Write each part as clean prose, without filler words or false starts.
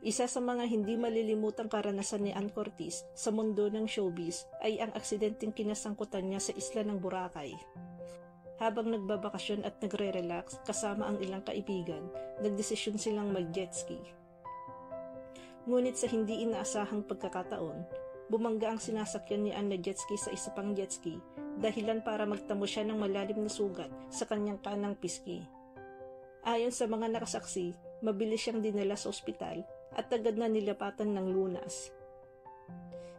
Isa sa mga hindi malilimutang karanasan ni Ann Curtis sa mundo ng showbiz ay ang aksidenteng kinasangkutan niya sa isla ng Boracay. Habang nagbabakasyon at nagre-relax kasama ang ilang kaibigan, nagdesisyon silang mag-jet ski. Ngunit sa hindi inaasahang pagkakataon, bumangga ang sinasakyan ni Ann na jet ski sa isa pang jet ski, dahilan para magtamo siya ng malalim na sugat sa kanyang kanang pisngi. Ayon sa mga nakasaksi, mabilis siyang dinala sa ospital at agad na nilapatan ng lunas.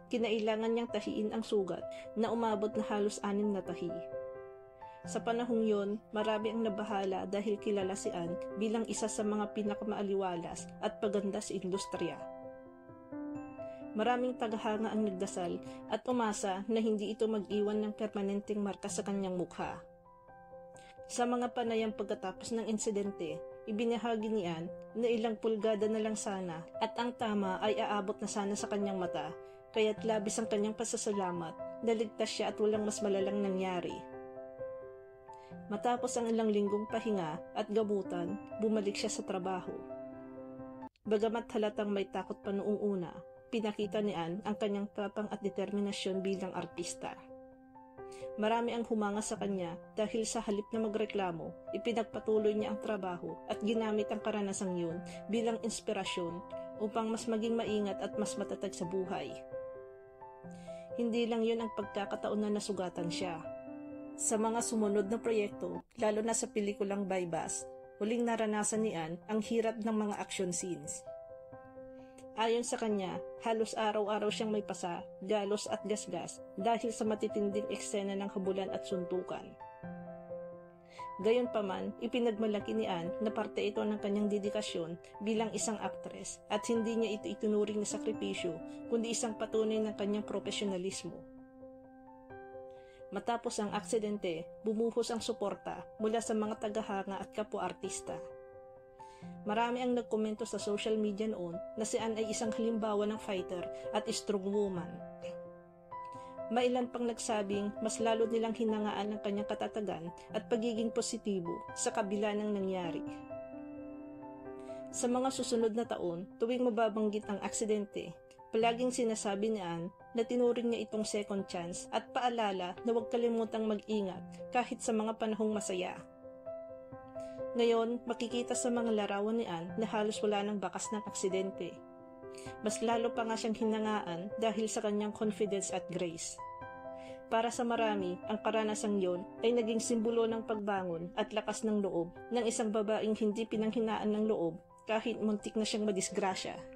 Kinailangan niyang tahiin ang sugat na umabot na halos 6 na tahi. Sa panahong yon, marami ang nabahala dahil kilala si Ann bilang isa sa mga pinakamaaliwalas at paganda sa industriya. Maraming tagahanga ang nagdasal at umasa na hindi ito mag-iwan ng permanenteng marka sa kanyang mukha. Sa mga panayam pagkatapos ng insidente, ibinahagi ni Ann na ilang pulgada na lang sana at ang tama ay aabot na sana sa kanyang mata, kaya't labis ang kanyang pasasalamat na ligtas siya at walang mas malalang nangyari. Matapos ang ilang linggong pahinga at gamutan, bumalik siya sa trabaho. Bagamat halatang may takot pa noong una, pinakita ni Ann ang kanyang tapang at determinasyon bilang artista. Marami ang humanga sa kanya dahil sa halip na magreklamo, ipinagpatuloy niya ang trabaho at ginamit ang karanasang yun bilang inspirasyon upang mas maging maingat at mas matatag sa buhay. Hindi lang yun ang pagkakataon na nasugatan siya. Sa mga sumunod na proyekto, lalo na sa pelikulang Baybas, huling naranasan ni Ann ang hirap ng mga action scenes. Ayon sa kanya, halos araw-araw siyang may pasa, galos at gasgas dahil sa matitinding eksena ng habulan at suntukan. Gayunpaman, ipinagmalaki ni Ann na parte ito ng kanyang dedikasyon bilang isang aktres at hindi niya ito itunuring na sakripisyo kundi isang patunay ng kanyang profesionalismo. Matapos ang aksidente, bumuhos ang suporta mula sa mga tagahanga at kapwa-artista. Marami ang nagkomento sa social media noon na si Ann ay isang halimbawa ng fighter at strong woman. Mailan pang nagsabing mas lalo nilang hinangaan ang kanyang katatagan at pagiging positibo sa kabila ng nangyari. Sa mga susunod na taon, tuwing mababanggit ang aksidente, palaging sinasabi ni Ann na tinuring niya itong second chance at paalala na huwag kalimutang mag-ingat kahit sa mga panahong masaya. Ngayon, makikita sa mga larawan ni Ann na halos wala ng bakas ng aksidente. Mas lalo pa nga siyang hinangaan dahil sa kanyang confidence at grace. Para sa marami, ang karanasang yon ay naging simbolo ng pagbangon at lakas ng loob ng isang babaeng hindi pinanghinaan ng loob kahit muntik na siyang madisgrasya.